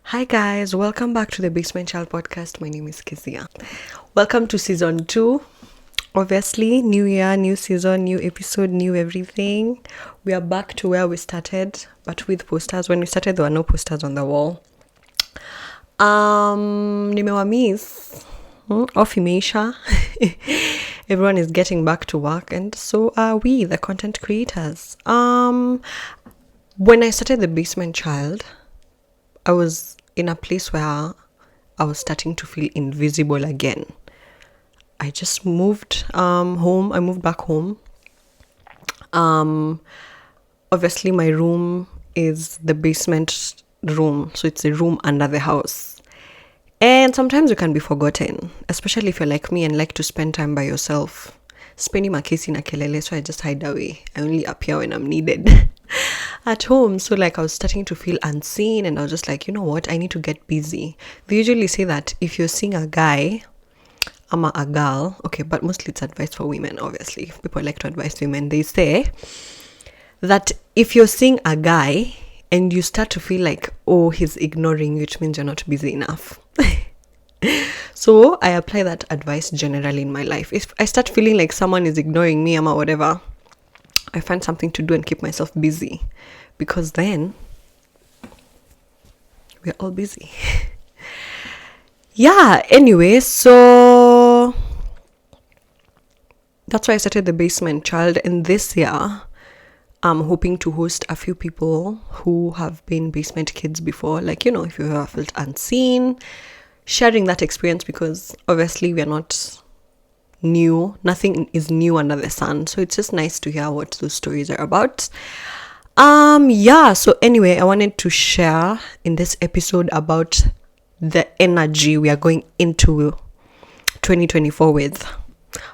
Hi guys, welcome back to the Basement Child podcast. My name is Kezia. Welcome to season 2. Obviously, new year, new season, new episode, new everything. We are back to where we started, but with posters. When we started, there were no posters on the wall. Nimewamis. Off imeisha. Everyone is getting back to work, and so are we, the content creators. When I started the Basement Child, I was in a place where I was starting to feel invisible again. I just moved home. I moved back home. Obviously, my room is the basement room, so it's a room under the house. And sometimes you can be forgotten, especially if you're like me and like to spend time by yourself. Spending my case in a kelele, so I just hide away. I only appear when I'm needed at home. So like I was starting to feel unseen, and I was just like, you know what, I need to get busy. They usually say that if you're seeing a guy, a girl, okay, but mostly it's advice for women, obviously. If people like to advise women, they say that if you're seeing a guy and you start to feel like, oh, he's ignoring you, which means you're not busy enough. So I apply that advice generally in my life. If I start feeling like someone is ignoring me or whatever, I find something to do and keep myself busy, because then we're all busy. Yeah, anyway, so that's why I started the Basement Child. And this year, I'm hoping to host a few people who have been basement kids before. Like, you know, if you ever felt unseen, sharing that experience, because obviously we are not new. Nothing is new under the sun. So it's just nice to hear what those stories are about. So anyway, I wanted to share in this episode about the energy we are going into 2024 with.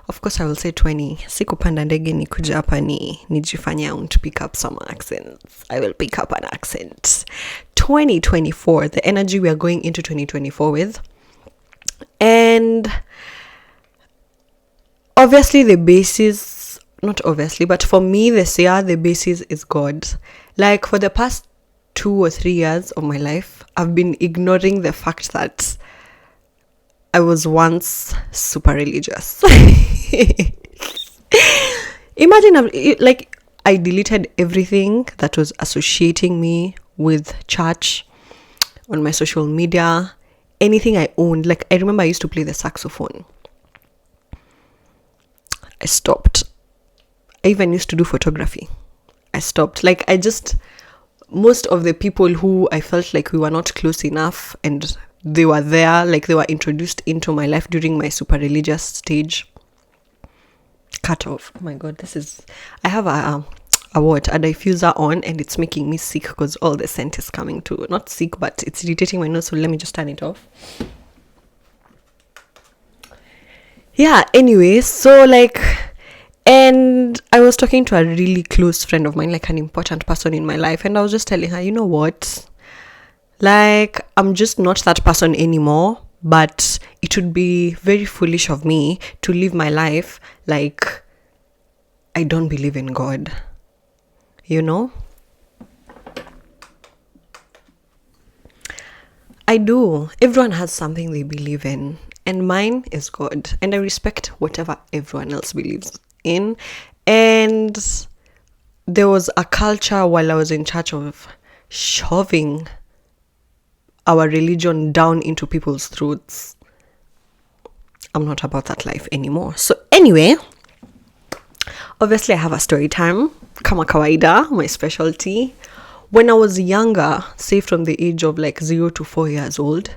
Of course, I will say 20. Sikupanda ndege nikuja hapa nijifanya. I want to pick up some accents. I will pick up an accent. 2024, the energy we are going into 2024 with. And obviously the basis, not obviously, but for me this year, the basis is God. Like for the past 2 or 3 years of my life, I've been ignoring the fact that I was once super religious. Imagine, I deleted everything that was associating me with church on my social media, anything I owned. Like, I remember I used to play the saxophone. I stopped. I even used to do photography. I stopped. Most of the people who I felt like we were not close enough and they were there, like they were introduced into my life during my super religious stage, cut off. Oh my God, I have a diffuser on, and it's making me sick because all the scent is coming to, not sick, but it's irritating my nose. So let me just turn it off. Yeah, anyway, so and I was talking to a really close friend of mine, like an important person in my life, and I was just telling her, you know what? Like, I'm just not that person anymore, but it would be very foolish of me to live my life like I don't believe in God. You know? I do. Everyone has something they believe in, and mine is God. And I respect whatever everyone else believes in. And there was a culture while I was in church of shoving our religion down into people's throats. I'm not about that life anymore. So anyway, obviously I have a story time. Kama kawaida, my specialty. When I was younger, say from the age of 0 to 4 years old,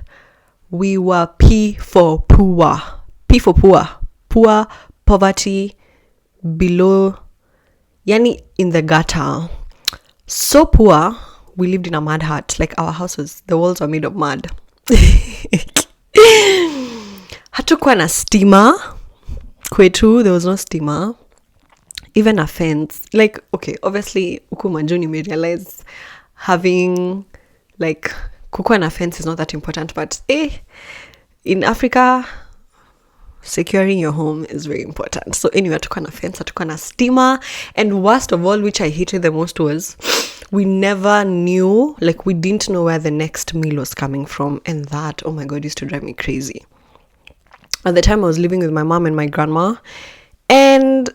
we were P for poor. P for poor. Poor, poverty, below, yani in the gutter. So poor, we lived in a mud hut. Like, our houses, the walls were made of mud. Hatukuwa na steamer. Kwetu, there was no steamer. Even a fence. Like, okay, obviously, huku majuni may realize having, kukuwa na fence is not that important. But, in Africa, securing your home is very important. So anyway, hatukuwa na fence, hatukuwa na steamer. And worst of all, which I hated the most, was we never knew, like we didn't know where the next meal was coming from. And that, oh my God, used to drive me crazy. At the time I was living with my mom and my grandma, and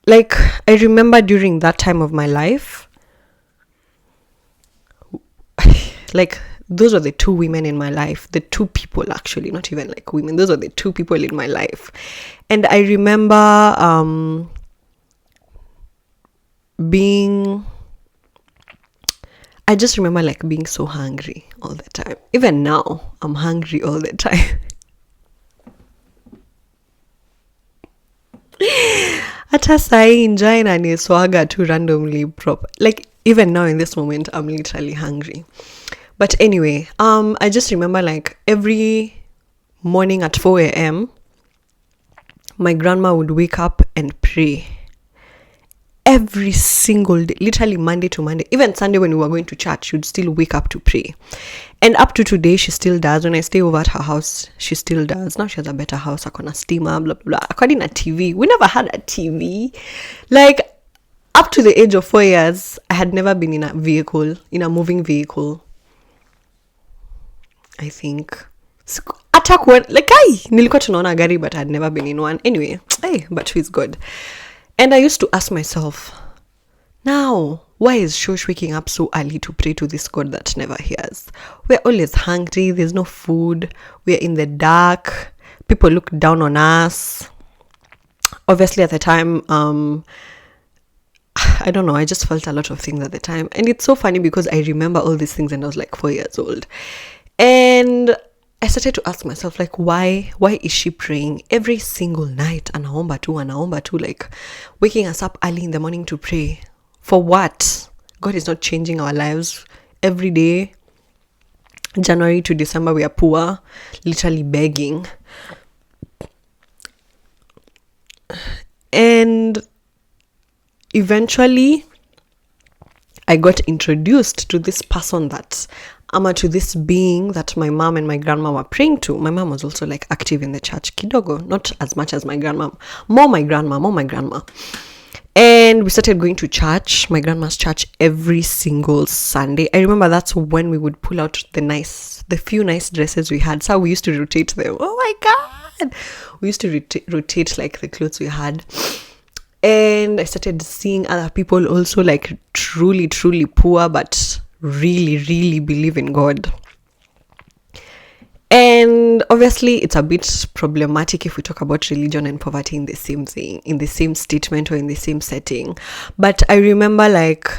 like I remember during that time of my life, like those were the two women in my life, the two people, actually, not even like women, those were the two people in my life. And I remember I just remember like being so hungry all the time. Even now, I'm hungry all the time. Hata sahi njaa inaniswaga tu randomly prop. Like even now in this moment, I'm literally hungry. But anyway, I just remember like every morning at 4 a.m., my grandma would wake up and pray. Every single day, literally Monday to Monday, even Sunday when we were going to church, she would still wake up to pray. And up to today, she still does. When I stay over at her house, she still does. Now she has a better house, akona steamer, blah, blah, blah. According to TV, we never had a TV. Like, up to the age of 4 years, I had never been in a moving vehicle. I think. Attack one, like, nilikuwa tunaona gari, but I had never been in one. Anyway, but she's good. And I used to ask myself, now, why is Shosh waking up so early to pray to this God that never hears? We're always hungry. There's no food. We're in the dark. People look down on us. Obviously, at the time, I don't know. I just felt a lot of things at the time. And it's so funny because I remember all these things and I was like 4 years old. And I started to ask myself, like, why is she praying every single night? Anaomba tu, like waking us up early in the morning to pray. For what? God is not changing our lives every day. January to December, we are poor, literally begging. And eventually, I got introduced to this person to this being that my mom and my grandma were praying to. My mom was also like active in the church, kidogo, not as much as my grandma, more my grandma. And we started going to church, my grandma's church, every single Sunday. I remember that's when we would pull out the few nice dresses we had. So we used to rotate them. Oh my God. We used to rotate like the clothes we had. And I started seeing other people also like truly, truly poor, but really, really believe in God. And obviously it's a bit problematic if we talk about religion and poverty in the same thing, in the same statement or in the same setting. But I remember like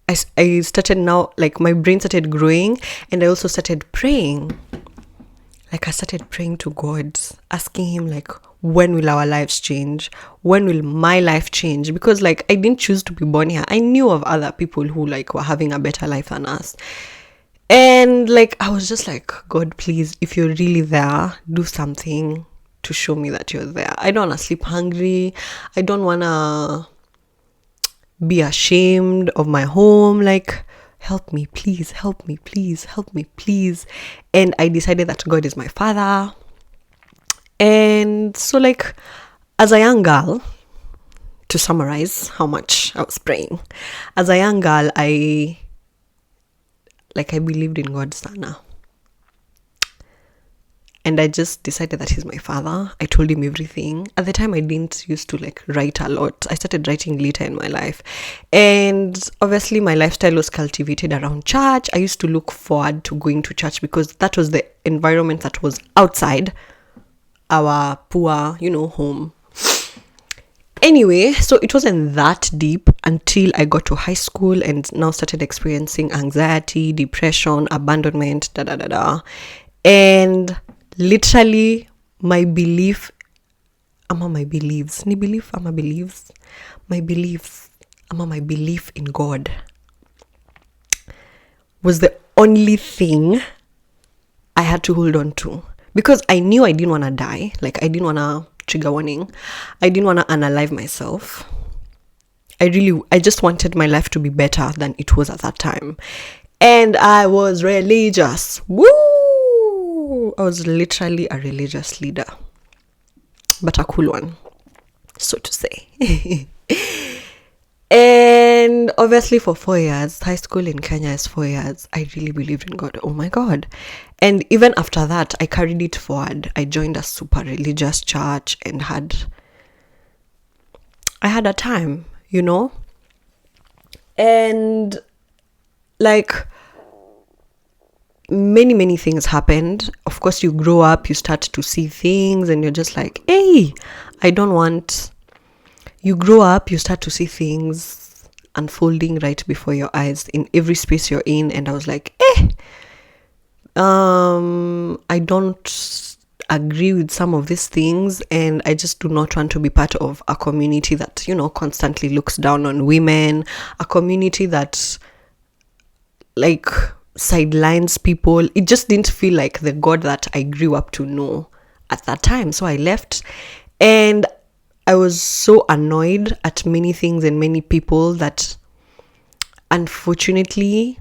I started now, like my brain started growing, and I also started praying. Like I started praying to God, asking him like, when will our lives change? When will my life change? Because like I didn't choose to be born here. I knew of other people who like were having a better life than us. And like I was just like, God, please, if you're really there, do something to show me that you're there. I don't want to sleep hungry. I don't want to be ashamed of my home. Like, help me, please, help me, please, help me, please. And I decided that God is my father. And so like, as a young girl, to summarize how much I was praying, as a young girl, I believed in God sana. And I just decided that he's my father. I told him everything. At the time, I didn't used to like write a lot. I started writing later in my life. And obviously my lifestyle was cultivated around church. I used to look forward to going to church because that was the environment that was outside our poor, home. Anyway, so it wasn't that deep until I got to high school and now started experiencing anxiety, depression, abandonment, And literally my beliefs in God was the only thing I had to hold on to, because I knew I didn't want to die. Like I didn't want to, trigger warning, I didn't want to unalive myself. I just wanted my life to be better than it was at that time. And I was religious. Woo! I was literally a religious leader, but a cool one, so to say. And obviously for 4 years, high school in Kenya is 4 years, I really believed in God. Oh my God. And even after that, I carried it forward. I joined a super religious church and I had a time, and like many things happened. Of course, you grow up, you start to see things and you're just like, hey, you grow up, you start to see things unfolding right before your eyes in every space you're in. And I was like, I don't agree with some of these things, and I just do not want to be part of a community that, constantly looks down on women, a community that like sidelines people. It just didn't feel like the God that I grew up to know at that time. So I left, and I was so annoyed at many things and many people that unfortunately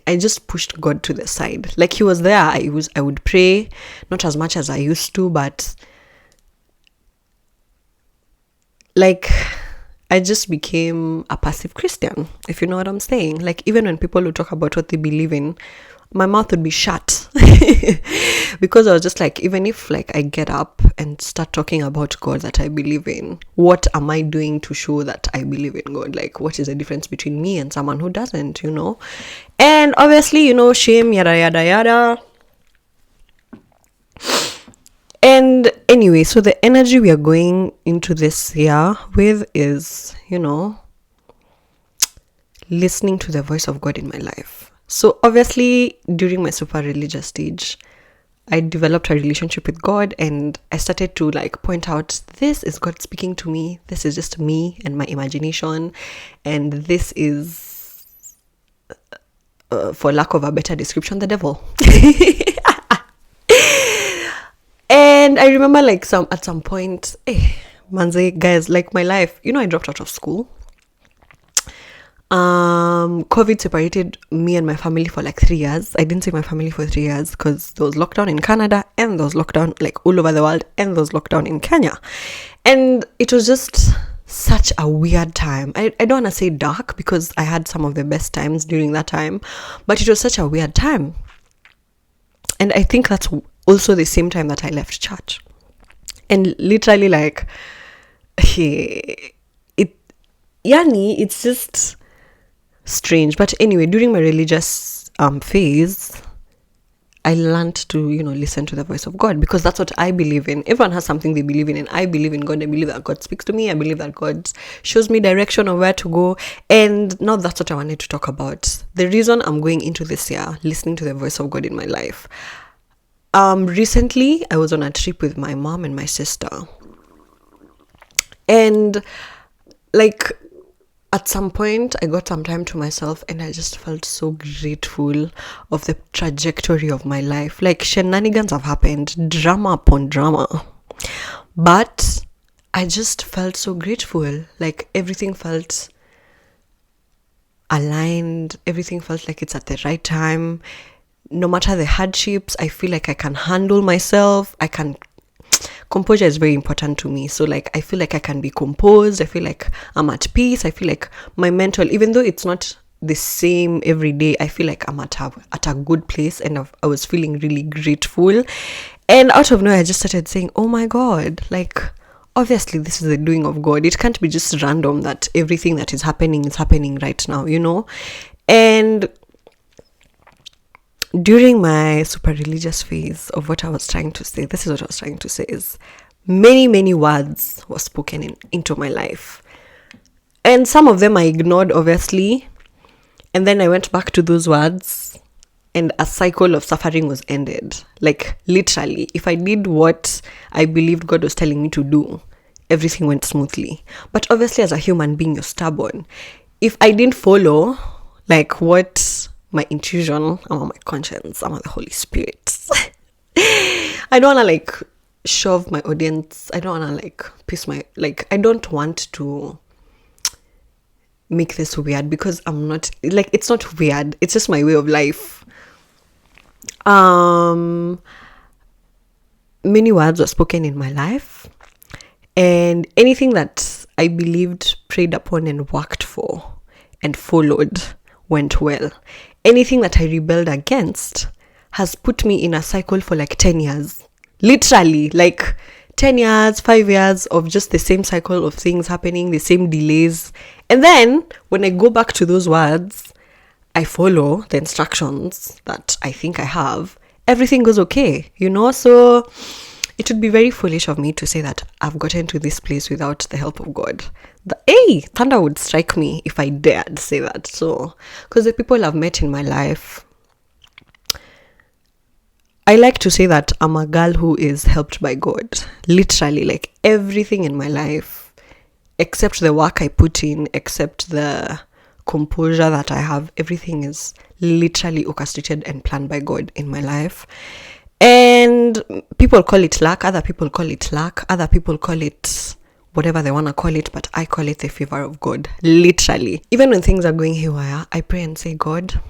I just pushed God to the side. Like, he was there. I would pray, not as much as I used to, but like I just became a passive Christian, if you know what I'm saying. Like, even when people would talk about what they believe in, my mouth would be shut because I was just like, even if like I get up and start talking about God that I believe in, what am I doing to show that I believe in God? Like, what is the difference between me and someone who doesn't, And obviously, shame, yada, yada, yada. And anyway, so the energy we are going into this year with is, listening to the voice of God in my life. So obviously, during my super religious stage, I developed a relationship with God, and I started to like point out, this is God speaking to me. This is just me and my imagination. And this is, for lack of a better description, the devil. And I remember like at some point, manze, guys, like my life, I dropped out of school. COVID separated me and my family for like 3 years. I didn't see my family for 3 years because there was lockdown in Canada, and there was lockdown like all over the world, and there was lockdown in Kenya. And it was just such a weird time. I don't want to say dark because I had some of the best times during that time, but it was such a weird time. And I think that's also the same time that I left church. And literally like, it's just strange. But anyway, during my religious phase, I learned to, listen to the voice of God, because that's what I believe in. Everyone has something they believe in, and I believe in God. I believe that God speaks to me. I believe that God shows me direction of where to go. And now that's what I wanted to talk about. The reason I'm going into this year, listening to the voice of God in my life. Recently, I was on a trip with my mom and my sister. And like, at some point, I got some time to myself, and I just felt so grateful of the trajectory of my life. Like, shenanigans have happened, drama upon drama. But I just felt so grateful. Like, everything felt aligned. Everything felt like it's at the right time. No matter the hardships, I feel like I can handle myself. Composure is very important to me. So like, I feel like I can be composed. I feel like I'm at peace. I feel like my mental, even though it's not the same every day, I feel like I'm at a good place, and I was feeling really grateful. And out of nowhere, I just started saying, oh my God, like, obviously this is the doing of God. It can't be just random that everything that is happening right now, And during my super religious phase of what I was trying to say, this is what I was trying to say, is many words were spoken into my life. And some of them I ignored, obviously. And then I went back to those words, and a cycle of suffering was ended. Like, literally, if I did what I believed God was telling me to do, everything went smoothly. But obviously, as a human being, you're stubborn. If I didn't follow, like, what my intuition, I'm on my conscience, I'm on the Holy Spirit. I don't want to like shove my audience. I don't want to like piss I don't want to make this weird, because I'm not like, it's not weird. It's just my way of life. Many words were spoken in my life, and anything that I believed, prayed upon, and worked for, and followed went well. Anything that I rebelled against has put me in a cycle for like 10 years. Literally, like 10 years, 5 years of just the same cycle of things happening, the same delays. And then when I go back to those words, I follow the instructions that I think I have, everything goes okay, So it would be very foolish of me to say that I've gotten to this place without the help of God. Thunder would strike me if I dared say that. So, because the people I've met in my life, I like to say that I'm a girl who is helped by God. Literally, like everything in my life, except the work I put in, except the composure that I have, everything is literally orchestrated and planned by God in my life. And people call it luck, other people call it luck, other people call it whatever they want to call it, but I call it the favor of God. Literally. Even when things are going haywire, I pray and say, God,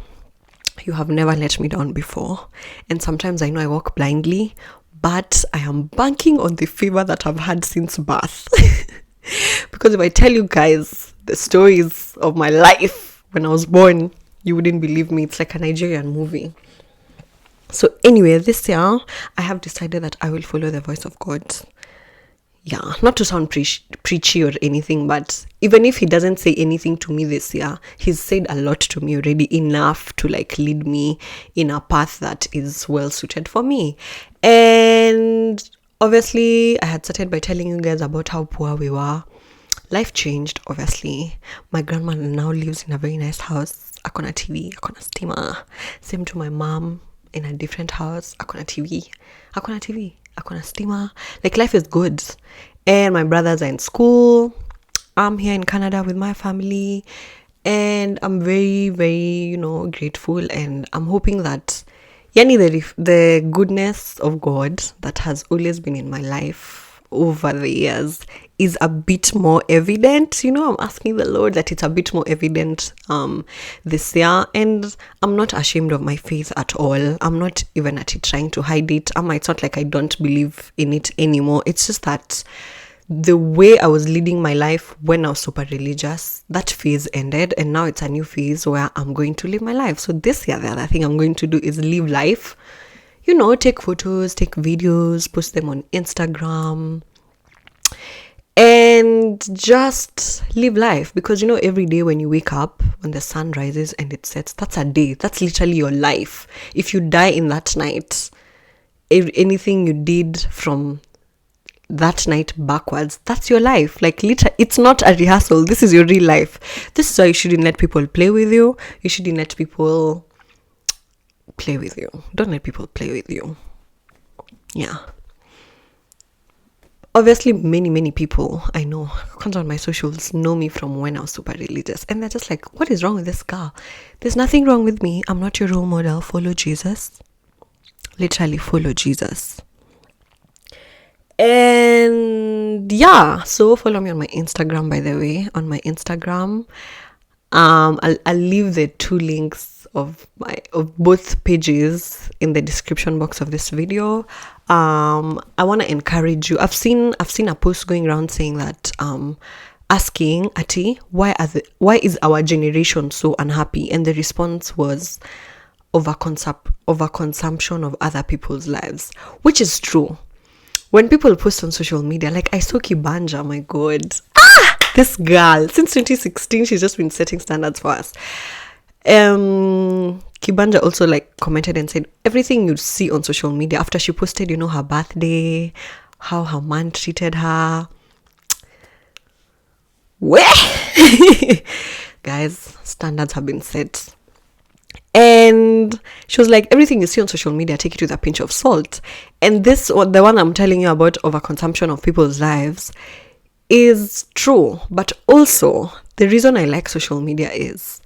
you have never let me down before. And sometimes I know I walk blindly, but I am banking on the favor that I've had since birth. Because if I tell you guys the stories of my life when I was born, you wouldn't believe me. It's like a Nigerian movie. So anyway, this year, I have decided that I will follow the voice of God. Yeah, not to sound preachy or anything, but even if he doesn't say anything to me this year, he's said a lot to me already, enough to like lead me in a path that is well suited for me. And obviously, I had started by telling you guys about how poor we were. Life changed, obviously. My grandma now lives in a very nice house. Akona TV, akona steamer. Same to my mom in a different house. Akona TV, akona steamer. Like, life is good. And my brothers are in school. I'm here in Canada with my family. And I'm very, very, grateful. And I'm hoping that the goodness of God that has always been in my life over the years is a bit more evident. I'm asking the Lord that it's a bit more evident this year, and I'm not ashamed of my faith at all. I'm not even at it trying to hide it. It's not like I don't believe in it anymore. It's just that the way I was leading my life when I was super religious, that phase ended, and now it's a new phase where I'm going to live my life. So this year, the other thing I'm going to do is live life. Take photos, take videos, post them on Instagram, and just live life. Because, every day when you wake up, when the sun rises and it sets, that's a day. That's literally your life. If you die in that night, anything you did from that night backwards, that's your life. Like, literally, it's not a rehearsal. This is your real life. This is why you shouldn't let people play with you. You shouldn't let people play with you. Don't let people play with you. Yeah. Obviously, many people I know, comes on my socials, know me from when I was super religious. And they're just like, what is wrong with this girl? There's nothing wrong with me. I'm not your role model. Follow Jesus. Literally follow Jesus. And yeah, so follow me on my Instagram, by the way. On my Instagram, I'll leave the 2 links of both pages in the description box of this video. I want to encourage you. I've seen a post going around saying that asking Ati, why is our generation so unhappy? And the response was overconsumption of other people's lives, which is true. When people post on social media, like I saw Kibanja, my God, this girl, since 2016, she's just been setting standards for us. Kibanja also commented and said everything you see on social media after she posted, her birthday, how her man treated her. Guys, standards have been set. And she was like, everything you see on social media, take it with a pinch of salt. And the one I'm telling you about, overconsumption of people's lives, is true. But also, the reason I like social media is,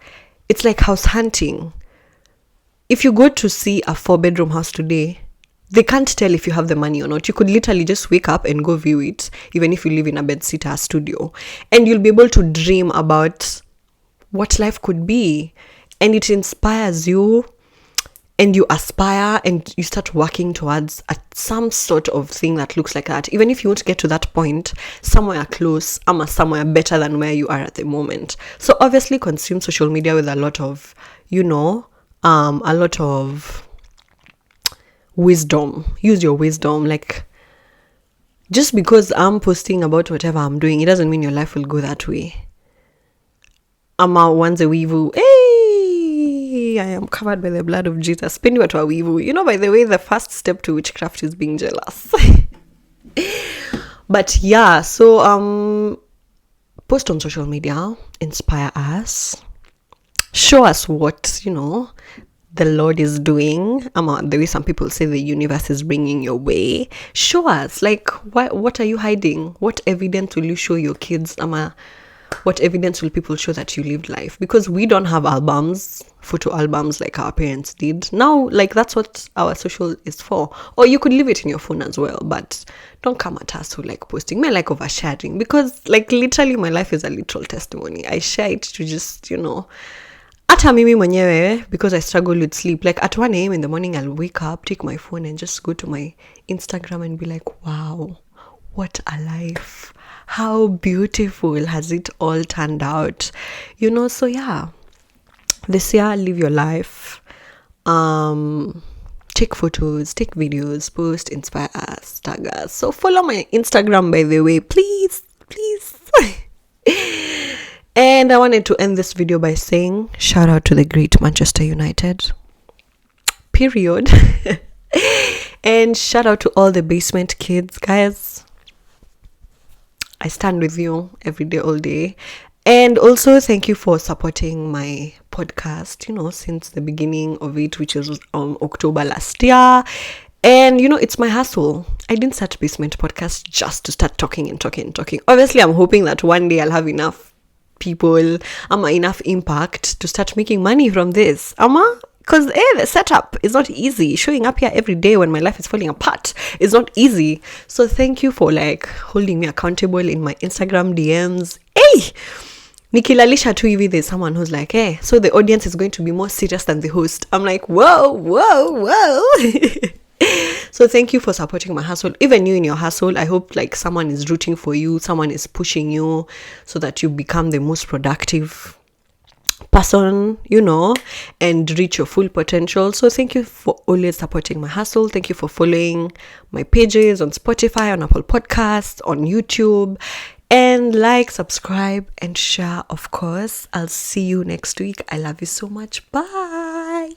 it's like house hunting. If you go to see a 4-bedroom house today, they can't tell if you have the money or not. You could literally just wake up and go view it, even if you live in a bedsitter studio. And you'll be able to dream about what life could be. And it inspires you. and you aspire and you start working towards some sort of thing that looks like that, even if you want to get to that point somewhere close, somewhere better than where you are at the moment. So obviously consume social media with a lot of, a lot of wisdom. Use your wisdom. Like, just because I'm posting about whatever I'm doing, it doesn't mean your life will go that way. I'm a once a weevu. Hey, I am covered by the blood of Jesus. Spendi watu wa weevu. By the way, the first step to witchcraft is being jealous. But yeah, so post on social media, inspire us, show us what the Lord is doing. The way some people say the universe is bringing your way. Show us, like, what are you hiding? What evidence will you show your kids? What evidence will people show that you lived life? Because we don't have photo albums like our parents did. Now, like, that's what our social is for. Or you could leave it in your phone as well, but don't come at us who like posting. Me like oversharing, because like literally my life is a literal testimony. I share it to just, hata mimi mwenyewe, because I struggle with sleep, like at 1 a.m. in the morning I'll wake up, take my phone and just go to my Instagram and be like, wow, what a life. How beautiful has it all turned out? So yeah, this year, live your life. Take photos, take videos, post, inspire us, tag us. So follow my Instagram, by the way, please. And I wanted to end this video by saying shout out to the great Manchester United. Period. And shout out to all the basement kids, guys. I stand with you every day, all day. And also thank you for supporting my podcast, since the beginning of it, which was October last year. And, it's my hustle. I didn't start Basement Podcast just to start talking. Obviously, I'm hoping that one day I'll have enough people, enough impact to start making money from this. Because the setup is not easy. Showing up here every day when my life is falling apart is not easy. So thank you for like holding me accountable in my Instagram DMs. Hey! Nikilalisha tu hivi, there's someone who's like, hey, so the audience is going to be more serious than the host. I'm like, whoa. So thank you for supporting my hustle. Even you in your hustle, I hope like someone is rooting for you, someone is pushing you so that you become the most productive person, and reach your full potential. So thank you for always supporting my hustle. Thank you for following my pages on Spotify, on Apple Podcasts, on YouTube, and like, subscribe, and share, of course. I'll see you next week. I love you so much. Bye.